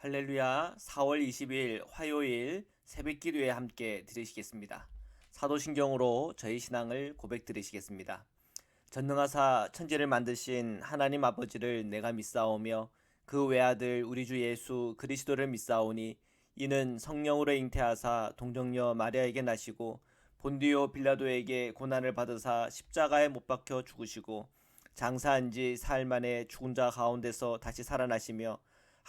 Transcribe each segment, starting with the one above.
할렐루야. 4월 20일 화요일 새벽기도에 함께 드리시겠습니다. 사도신경으로 저희 신앙을 고백 드리시겠습니다. 전능하사 천지를 만드신 하나님 아버지를 내가 믿사오며 그 외아들 우리 주 예수 그리스도를 믿사오니 이는 성령으로 잉태하사 동정녀 마리아에게 나시고 본디오 빌라도에게 고난을 받으사 십자가에 못 박혀 죽으시고 장사한 지 사흘 만에 죽은 자 가운데서 다시 살아나시며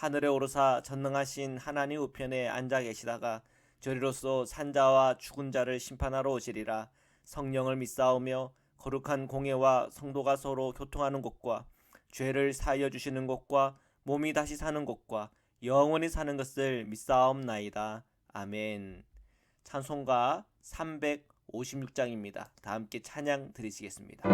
하늘에 오르사 전능하신 하나님 우편에 앉아 계시다가 저리로서 산자와 죽은 자를 심판하러 오시리라. 성령을 믿사오며 거룩한 공예와 성도가 서로 교통하는 것과 죄를 사하여 주시는 것과 몸이 다시 사는 것과 영원히 사는 것을 믿사옵나이다. 아멘. 찬송가 356장입니다. 다 함께 찬양 드리시겠습니다.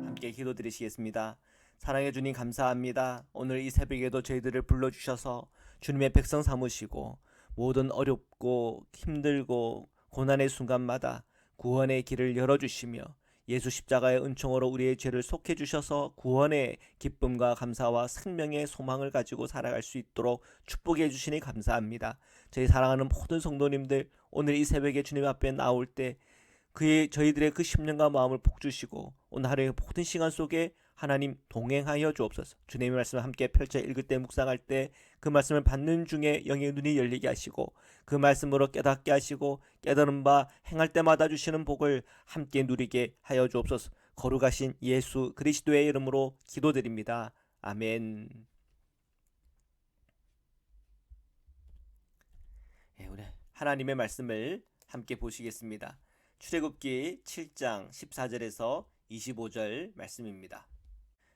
함께 기도드리시겠습니다. 사랑해 주님 감사합니다. 오늘 이 새벽에도 저희들을 불러주셔서 주님의 백성 삼으시고 모든 어렵고 힘들고 고난의 순간마다 구원의 길을 열어주시며 예수 십자가의 은총으로 우리의 죄를 속해 주셔서 구원의 기쁨과 감사와 생명의 소망을 가지고 살아갈 수 있도록 축복해 주시니 감사합니다. 저희 사랑하는 모든 성도님들 오늘 이 새벽에 주님 앞에 나올 때 저희들의 그 심령과 마음을 복주시고 오늘 하루의 모든 시간 속에 하나님 동행하여 주옵소서. 주님의 말씀을 함께 펼쳐 읽을 때 묵상할 때 그 말씀을 받는 중에 영의 눈이 열리게 하시고 그 말씀으로 깨닫게 하시고 깨달은 바 행할 때마다 주시는 복을 함께 누리게 하여 주옵소서. 거룩하신 예수 그리스도의 이름으로 기도드립니다. 아멘. 우리 하나님의 말씀을 함께 보시겠습니다. 출애굽기 7장 14절에서 25절 말씀입니다.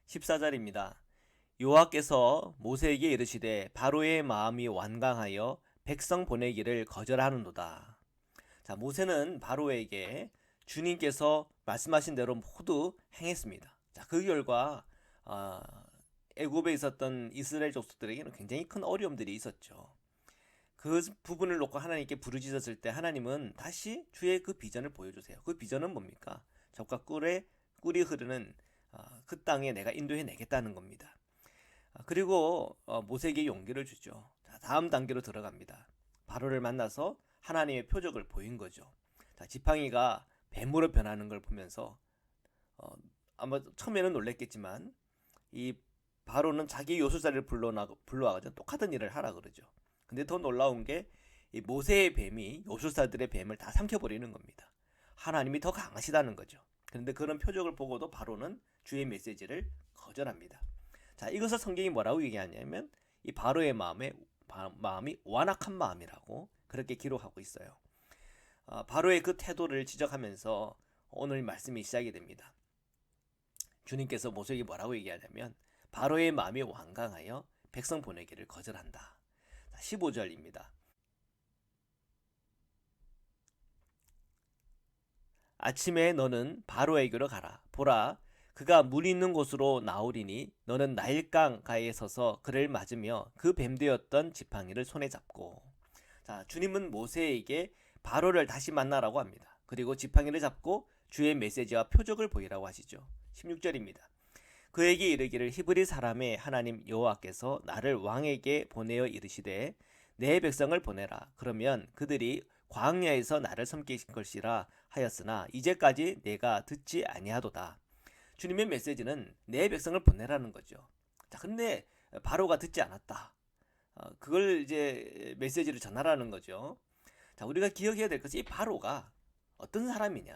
14절입니다. 여호와께서 모세에게 이르시되 바로의 마음이 완강하여 백성 보내기를 거절하는도다. 자, 모세는 바로에게 주님께서 말씀하신 대로 모두 행했습니다. 자, 그 결과 애굽에 있었던 이스라엘 족속들에게는 굉장히 큰 어려움들이 있었죠. 그 부분을 놓고 하나님께 부르짖었을 때 하나님은 다시 주의 그 비전을 보여주세요. 그 비전은 뭡니까? 젖과 꿀이 흐르는 그 땅에 내가 인도해 내겠다는 겁니다. 그리고 모세에게 용기를 주죠. 자, 다음 단계로 들어갑니다. 바로를 만나서 하나님의 표적을 보인 거죠. 자, 지팡이가 뱀으로 변하는 걸 보면서 아마 처음에는 놀랬겠지만 이 바로는 자기 요술사를 불러와가지고 똑같은 일을 하라 그러죠. 근데 더 놀라운 게 이 모세의 뱀이 요술사들의 뱀을 다 삼켜버리는 겁니다. 하나님이 더 강하시다는 거죠. 그런데 그런 표적을 보고도 바로는 주의 메시지를 거절합니다. 자, 이것을 성경이 뭐라고 얘기하냐면 이 바로의 마음이 완악한 마음이라고 그렇게 기록하고 있어요. 바로의 그 태도를 지적하면서 오늘 말씀이 시작이 됩니다. 주님께서 모세에게 뭐라고 얘기하냐면 바로의 마음이 완강하여 백성 보내기를 거절한다. 15절입니다. 아침에 너는 바로에게로 가라. 보라, 그가 물 있는 곳으로 나오리니 너는 나일강 가에 서서 그를 맞으며 그 뱀되었던 지팡이를 손에 잡고. 자, 주님은 모세에게 바로를 다시 만나라고 합니다. 그리고 지팡이를 잡고 주의 메시지와 표적을 보이라고 하시죠. 16절입니다. 그에게 이르기를 히브리 사람의 하나님 여호와께서 나를 왕에게 보내어 이르시되 내 백성을 보내라. 그러면 그들이 광야에서 나를 섬기실 것이라 하였으나 이제까지 내가 듣지 아니하도다. 주님의 메시지는 내 백성을 보내라는 거죠. 자, 근데 바로가 듣지 않았다. 그걸 이제 메시지를 전하라는 거죠. 자, 우리가 기억해야 될 것이 이 바로가 어떤 사람이냐?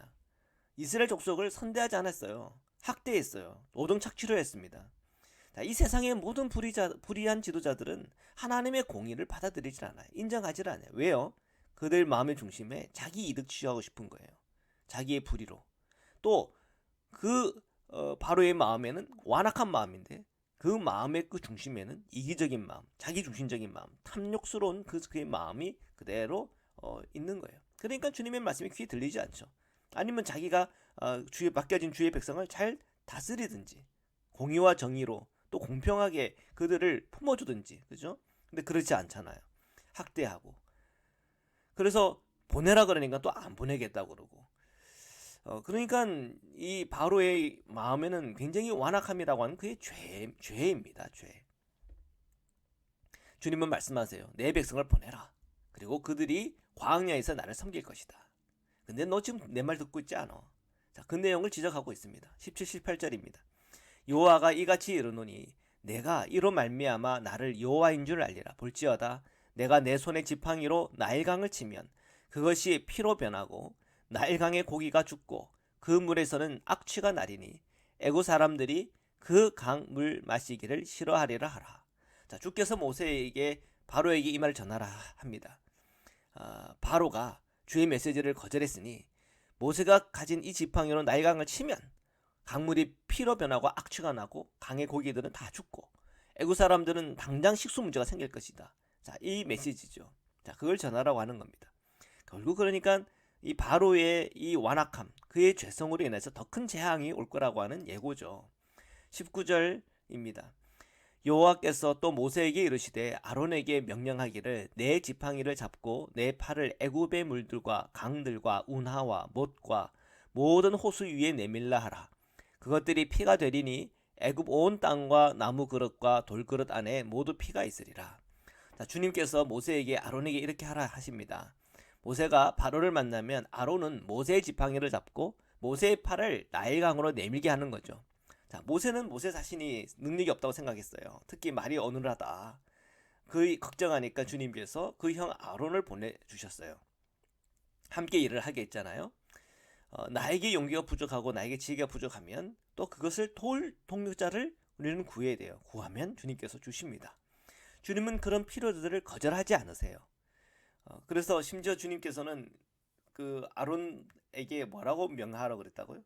이스라엘 족속을 선대하지 않았어요. 학대했어요. 노동 착취를 했습니다. 자, 이 세상의 모든 불의한 지도자들은 하나님의 공의를 받아들이질 않아요. 인정하질 않아요. 왜요? 그들 마음의 중심에 자기 이득 취하고 싶은 거예요. 자기의 불의로. 또 그 바로의 마음에는 완악한 마음인데 그 마음의 그 중심에는 이기적인 마음, 자기중심적인 마음, 탐욕스러운 그의 마음이 그대로 있는 거예요. 그러니까 주님의 말씀이 귀에 들리지 않죠. 아니면 자기가 맡겨진 주의 백성을 잘 다스리든지 공의와 정의로 또 공평하게 그들을 품어주든지, 그죠? 근데 그렇지 않잖아요. 학대하고. 그래서 보내라 그러니까 또 안 보내겠다고 그러고. 그러니까 이 바로의 마음에는 굉장히 완악함이라고 하는 그게 죄입니다. 죄. 주님은 말씀하세요. 내 백성을 보내라. 그리고 그들이 광야에서 나를 섬길 것이다. 근데 너 지금 내 말 듣고 있지 않아. 자, 그 내용을 지적하고 있습니다. 17, 18절입니다. 여호와가 이같이 이르노니 내가 이로 말미암아 나를 여호와인 줄 알리라. 볼지어다 내가 내 손에 지팡이로 나일강을 치면 그것이 피로 변하고 나일강의 고기가 죽고 그 물에서는 악취가 나리니 애굽 사람들이 그 강 물 마시기를 싫어하리라 하라. 자, 주께서 모세에게 바로에게 이 말을 전하라 합니다. 바로가 주의 메시지를 거절했으니 모세가 가진 이 지팡이로 나일강을 치면 강물이 피로 변하고 악취가 나고 강의 고기들은 다 죽고 애굽 사람들은 당장 식수 문제가 생길 것이다. 자, 이 메시지죠. 자, 그걸 전하라고 하는 겁니다. 결국 그러니까 이 바로의 이 완악함, 그의 죄성으로 인해서 더 큰 재앙이 올 거라고 하는 예고죠. 19절입니다. 여호와께서 또 모세에게 이르시되 아론에게 명령하기를 내 지팡이를 잡고 내 팔을 애굽의 물들과 강들과 운하와 못과 모든 호수 위에 내밀라 하라. 그것들이 피가 되리니 애굽 온 땅과 나무 그릇과 돌그릇 안에 모두 피가 있으리라. 자, 주님께서 모세에게 아론에게 이렇게 하라 하십니다. 모세가 바로를 만나면 아론은 모세의 지팡이를 잡고 모세의 팔을 나일강으로 내밀게 하는 거죠. 자, 모세는 모세 자신이 능력이 없다고 생각했어요. 특히 말이 어눌하다. 그 걱정하니까 주님께서 그 형 아론을 보내주셨어요. 함께 일을 하게 했잖아요. 나에게 용기가 부족하고 나에게 지혜가 부족하면 또 그것을 도울 동력자를 우리는 구해야 돼요. 구하면 주님께서 주십니다. 주님은 그런 필요들을 거절하지 않으세요. 그래서 심지어 주님께서는 그 아론에게 뭐라고 명하라고 그랬다고요?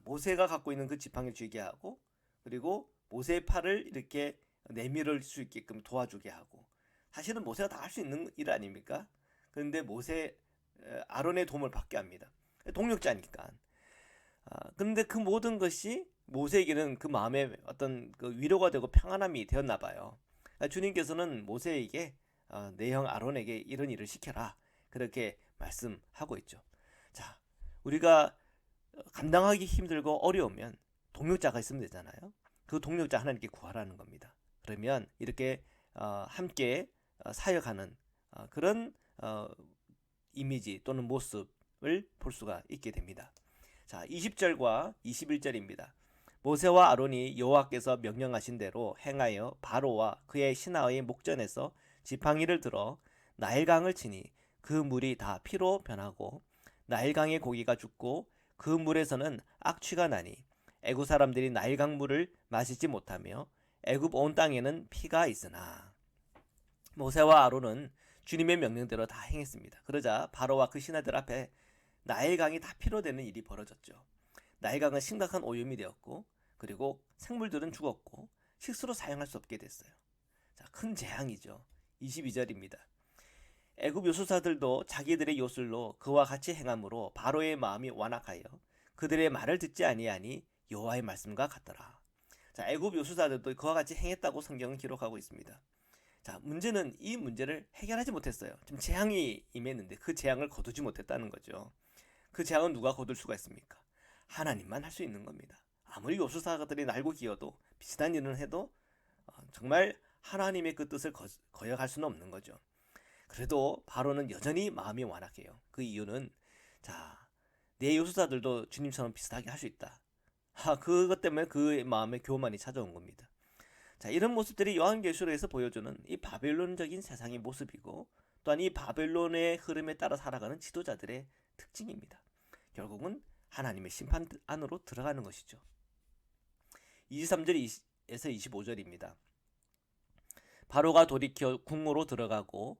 모세가 갖고 있는 그 지팡이를 쥐게 하고 그리고 모세의 팔을 이렇게 내밀을 수 있게끔 도와주게 하고. 사실은 모세가 다 할 수 있는 일 아닙니까? 그런데 아론의 도움을 받게 합니다. 동력자니까. 그런데 그 모든 것이 모세에게는 그 마음에 어떤 그 위로가 되고 평안함이 되었나 봐요. 주님께서는 모세에게 내 형 아론에게 이런 일을 시켜라. 그렇게 말씀하고 있죠. 자, 우리가 감당하기 힘들고 어려우면 동력자가 있으면 되잖아요. 그 동력자 하나님께 구하라는 겁니다. 그러면 이렇게 함께 사역하는 그런 이미지 또는 모습을 볼 수가 있게 됩니다. 자, 20절과 21절입니다. 모세와 아론이 여호와께서 명령하신 대로 행하여 바로와 그의 신하의 목전에서 지팡이를 들어 나일강을 치니 그 물이 다 피로 변하고 나일강의 고기가 죽고 그 물에서는 악취가 나니 애굽 사람들이 나일강 물을 마시지 못하며 애굽 온 땅에는 피가 있으나 모세와 아론은 주님의 명령대로 다 행했습니다. 그러자 바로와 그 신하들 앞에 나일강이 다 피로 되는 일이 벌어졌죠. 나일강은 심각한 오염이 되었고 그리고 생물들은 죽었고 식수로 사용할 수 없게 됐어요. 자, 큰 재앙이죠. 22절입니다. 애굽 요술사들도 자기들의 요술로 그와 같이 행함으로 바로의 마음이 완악하여 그들의 말을 듣지 아니하니 여호와의 말씀과 같더라. 자, 애굽 요술사들도 그와 같이 행했다고 성경은 기록하고 있습니다. 자, 문제는 이 문제를 해결하지 못했어요. 지금 재앙이 임했는데 그 재앙을 거두지 못했다는 거죠. 그 재앙은 누가 거둘 수가 있습니까? 하나님만 할 수 있는 겁니다. 아무리 요술사들이 날고 기어도 비슷한 일을 해도 정말 하나님의 그 뜻을 거역할 수는 없는 거죠. 그래도 바로는 여전히 마음이 완악해요. 그 이유는 내 요술사들도 주님처럼 비슷하게 할 수 있다. 그것 때문에 그 마음에 교만이 찾아온 겁니다. 자, 이런 모습들이 요한계시록에서 보여주는 이 바벨론적인 세상의 모습이고 또한 이 바벨론의 흐름에 따라 살아가는 지도자들의 특징입니다. 결국은 하나님의 심판 안으로 들어가는 것이죠. 23절에서 25절입니다. 바로가 돌이켜 궁으로 들어가고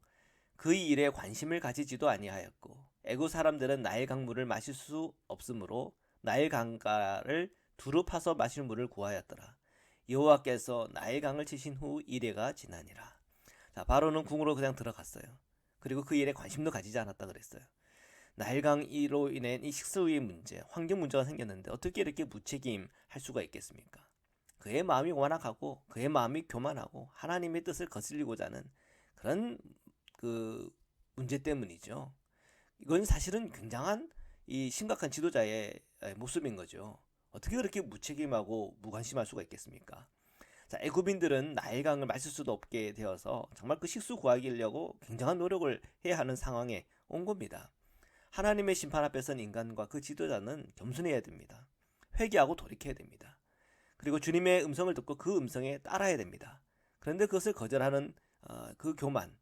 그 일에 관심을 가지지도 아니하였고 애굽 사람들은 나일 강물을 마실 수 없으므로 나일 강가를 두루 파서 마실 물을 구하였더라. 여호와께서 나일 강을 치신 후 이래가 지나니라. 자, 바로는 궁으로 그냥 들어갔어요. 그리고 그 일에 관심도 가지지 않았다 그랬어요. 나일강으로 인한 이 식수의 문제, 환경 문제가 생겼는데 어떻게 이렇게 무책임할 수가 있겠습니까? 그의 마음이 완악하고 그의 마음이 교만하고 하나님의 뜻을 거슬리고자 하는 그런 그 문제 때문이죠. 이건 사실은 굉장한 이 심각한 지도자의 모습인 거죠. 어떻게 그렇게 무책임하고 무관심할 수가 있겠습니까? 자, 애굽인들은 나일강을 마실 수도 없게 되어서 정말 그 식수 구하기려고 굉장한 노력을 해야 하는 상황에 온 겁니다. 하나님의 심판 앞에선 인간과 그 지도자는 겸손해야 됩니다. 회개하고 돌이켜야 됩니다. 그리고 주님의 음성을 듣고 그 음성에 따라야 됩니다. 그런데 그것을 거절하는 그 교만,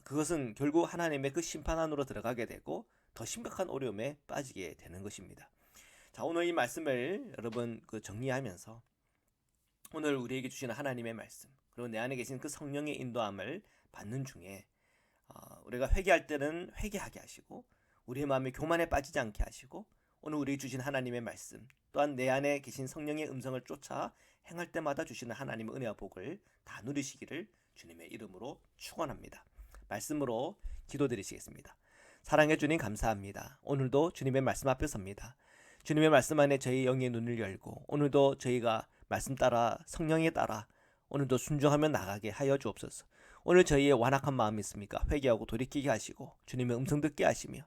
그것은 결국 하나님의 그 심판 안으로 들어가게 되고 더 심각한 어려움에 빠지게 되는 것입니다. 자, 오늘 이 말씀을 여러분 정리하면서 오늘 우리에게 주시는 하나님의 말씀, 그리고 내 안에 계신 그 성령의 인도함을 받는 중에 우리가 회개할 때는 회개하게 하시고 우리의 마음이 교만에 빠지지 않게 하시고 오늘 우리에게 주신 하나님의 말씀, 또한 내 안에 계신 성령의 음성을 쫓아 행할 때마다 주시는 하나님의 은혜와 복을 다 누리시기를 주님의 이름으로 축원합니다. 말씀으로 기도드리시겠습니다. 사랑해 주님 감사합니다. 오늘도 주님의 말씀 앞에 섭니다. 주님의 말씀 안에 저희 영의 눈을 열고 오늘도 저희가 말씀 따라 성령에 따라 오늘도 순종하며 나가게 하여 주옵소서. 오늘 저희의 완악한 마음이 있습니까? 회개하고 돌이키게 하시고 주님의 음성 듣게 하시며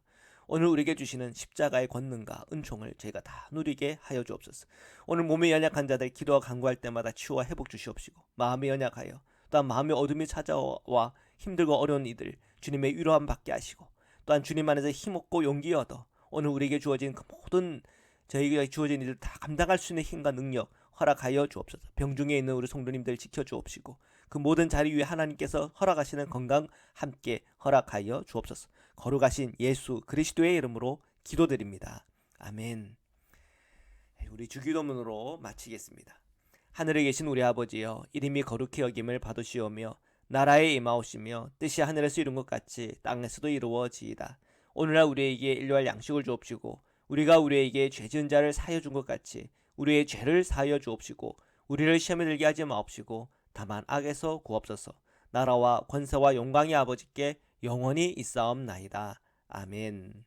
오늘 우리에게 주시는 십자가의 권능과 은총을 저희가 다 누리게 하여 주옵소서. 오늘 몸에 연약한 자들 기도와 간구할 때마다 치유와 회복 주시옵시고 마음이 연약하여 또한 마음의 어둠이 찾아와 힘들고 어려운 이들 주님의 위로함 받게 하시고 또한 주님 안에서 힘없고 용기 얻어 오늘 우리에게 주어진 그 모든 저희에게 주어진 일을 다 감당할 수 있는 힘과 능력 허락하여 주옵소서. 병중에 있는 우리 성도님들 지켜주옵시고 그 모든 자리 위에 하나님께서 허락하시는 건강 함께 허락하여 주옵소서. 거룩하신 예수 그리스도의 이름으로 기도드립니다. 아멘. 우리 주기도문으로 마치겠습니다. 하늘에 계신 우리 아버지여, 이름이 거룩히 여김을 받으시오며 나라에 임하오시며 뜻이 하늘에서 이룬 것 같이 땅에서도 이루어지이다. 오늘날 우리에게 일용할 양식을 주옵시고 우리가 우리에게 죄 지은 자를 사하여 준 것 같이 우리의 죄를 사하여 주옵시고 우리를 시험에 들게 하지 마옵시고 다만 악에서 구옵소서. 나라와 권세와 영광이 아버지께 영원히 있사옵나이다. 아멘.